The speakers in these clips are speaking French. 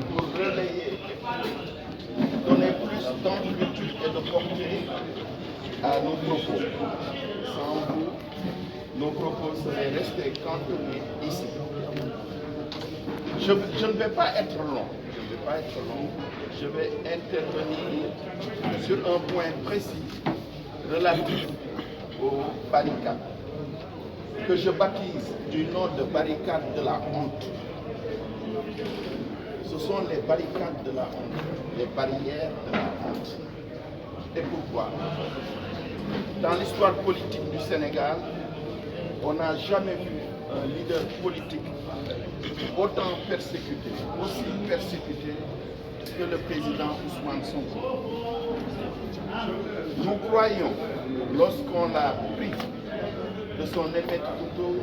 pour relayer, donner plus d'amplitude et de portée à nos propos. Sans vous, nos propos seraient restés cantonnés ici. Je ne vais pas être long. Je vais intervenir sur un point précis relatif aux barricades, que je baptise du nom de barricades de la honte. Ce sont les barricades de la honte, les barrières de la honte. Et pourquoi? Dans l'histoire politique du Sénégal, on n'a jamais vu un leader politique autant persécuté, aussi persécuté que le président Ousmane Sonko. Nous croyons, lorsqu'on l'a pris de son émeute couteau,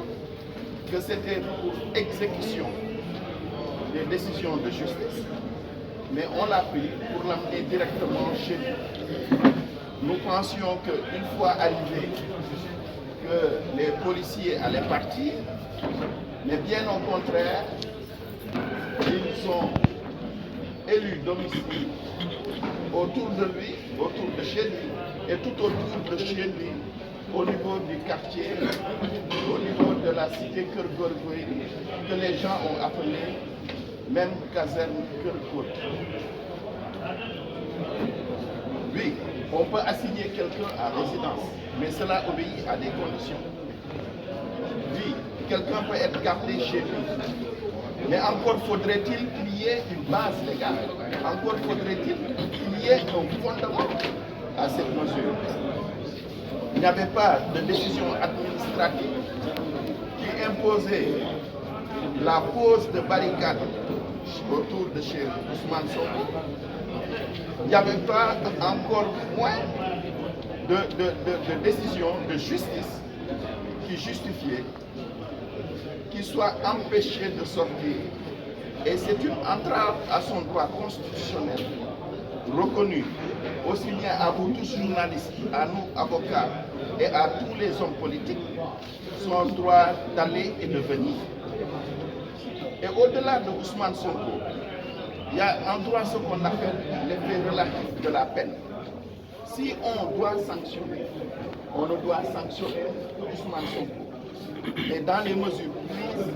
que c'était pour exécution des décisions de justice, mais on l'a pris pour l'amener directement chez nous. Nous pensions qu'une fois arrivé, que les policiers allaient partir, mais bien au contraire, ils ont élu domicile autour de lui, autour de chez lui, et tout autour de chez lui, au niveau du quartier, au niveau de la cité Keur-Gorgui, que les gens ont appelé même caserne Keur-Côte. Oui, on peut assigner quelqu'un à résidence, mais cela obéit à des conditions. Oui, quelqu'un peut être gardé chez lui, mais encore faudrait-il qu'il y ait une base légale, encore faudrait-il qu'il y ait un fondement à cette mesure. Il n'y avait pas de décision administrative qui imposait la pose de barricades autour de chez Ousmane Sonko. Il n'y avait pas encore moins de décision de justice qui justifiait qu'il soit empêché de sortir. Et c'est une entrave à son droit constitutionnel reconnu aussi bien à vous tous journalistes, à nous avocats et à tous les hommes politiques, son droit d'aller et de venir. Et au-delà de Ousmane Sonko, il y a en droit ce qu'on appelle l'effet relatif de la peine. Si on doit sanctionner, on ne doit sanctionner Ousmane Sonko. Mais dans les mesures prises,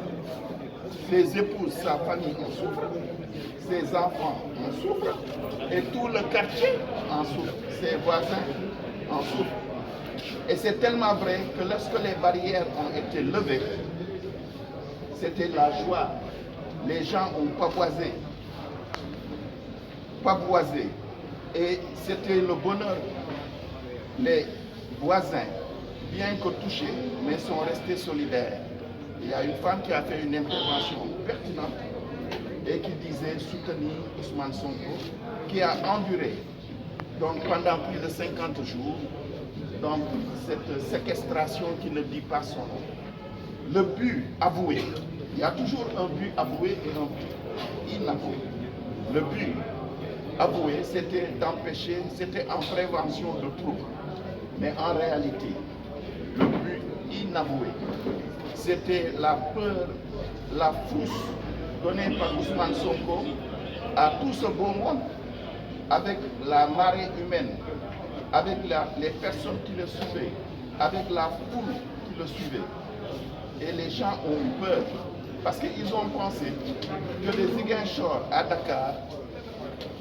ses épouses, sa famille en souffrent, ses enfants en souffrent, et tout le quartier en souffre, ses voisins en souffrent. Et c'est tellement vrai que lorsque les barrières ont été levées, c'était la joie. Les gens ont pavoisé, et c'était le bonheur. Les voisins, bien que touchés, mais sont restés solidaires. Il y a une femme qui a fait une intervention pertinente et qui disait soutenir Ousmane Sonko, qui a enduré donc, pendant plus de 50 jours donc, cette séquestration qui ne dit pas son nom. Le but avoué, il y a toujours un but avoué et un but inavoué. Le but avoué, c'était d'empêcher, c'était en prévention de troubles. Mais en réalité, le but inavoué, c'était la peur, la frousse donnée par Ousmane Sonko à tout ce beau monde, avec la marée humaine, avec les personnes qui le suivaient, avec la foule qui le suivait. Et les gens ont eu peur, parce qu'ils ont pensé que de Ziguinchor à Dakar,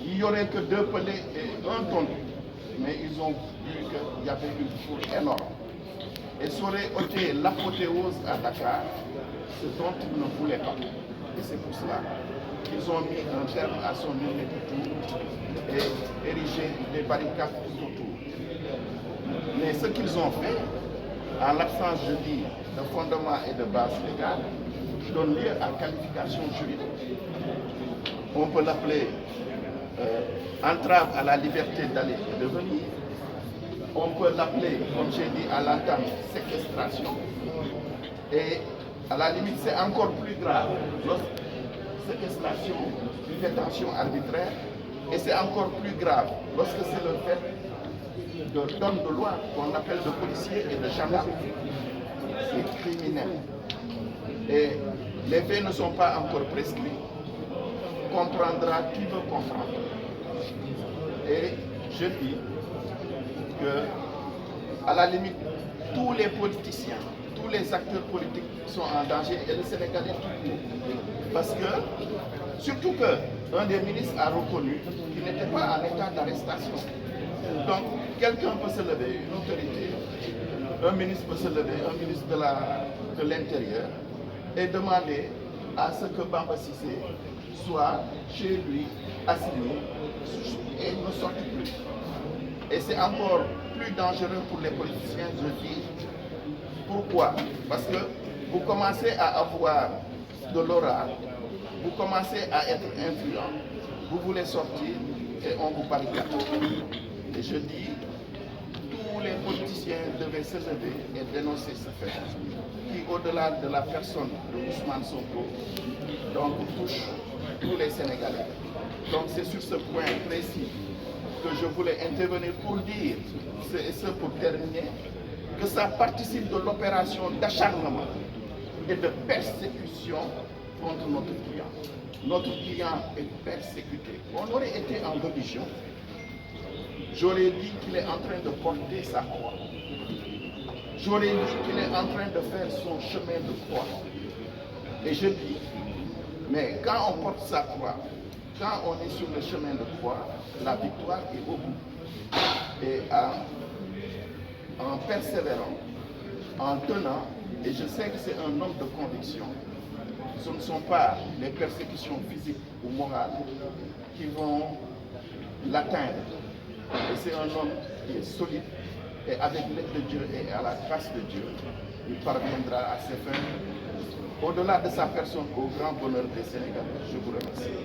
il n'y aurait que 2 pelés et 1 tondu. Mais ils ont vu qu'il y avait une foule énorme. Et ça aurait ôté l'apothéose à Dakar, ce dont ils ne voulaient pas. Et c'est pour cela qu'ils ont mis un terme à son tout et érigé des barricades tout autour. Mais ce qu'ils ont fait, en l'absence, je dis, de fondement et de base légale, donne lieu à qualification juridique. On peut l'appeler entrave à la liberté d'aller et de venir. On peut l'appeler, comme j'ai dit à l'entame, séquestration. Et à la limite, c'est encore plus grave. Séquestration, détention arbitraire. Et c'est encore plus grave lorsque c'est le fait d'hommes de loi qu'on appelle de policiers et de gendarmes. C'est criminel. Et les faits ne sont pas encore prescrits. comprendra qui veut comprendre. Et je dis que, à la limite, tous les politiciens, tous les acteurs politiques sont en danger et le Sénégalais tout court. Parce que, surtout qu'un des ministres a reconnu qu'il n'était pas en état d'arrestation. Donc, quelqu'un peut se lever, une autorité, un ministre peut se lever, un ministre de l'Intérieur, et demander à ce que Bamba Cissé soit chez lui, assigné, et ne sorte plus. Et c'est encore plus dangereux pour les politiciens, je dis. Pourquoi? Parce que vous commencez à avoir de l'aura, vous commencez à être influent, vous voulez sortir et on vous barricade. Et je dis, tous les politiciens devaient se lever et dénoncer ce fait qui, au-delà de la personne de Ousmane Sonko, donc touche tous les Sénégalais. Donc c'est sur ce point précis que je voulais intervenir pour dire, et ce pour terminer, que ça participe de l'opération d'acharnement et de persécution contre notre client. Notre client est persécuté. On aurait été en religion, j'aurais dit qu'il est en train de porter sa croix. J'aurais dit qu'il est en train de faire son chemin de croix. Et je dis, mais quand on porte sa croix, quand on est sur le chemin de croix, la victoire est au bout. Et en persévérant, en tenant, et je sais que c'est un homme de conviction, ce ne sont pas les persécutions physiques ou morales qui vont l'atteindre. Et c'est un homme qui est solide, et avec l'aide de Dieu et à la grâce de Dieu, il parviendra à ses fins. Au-delà de sa personne, au grand bonheur des Sénégalais. Je vous remercie.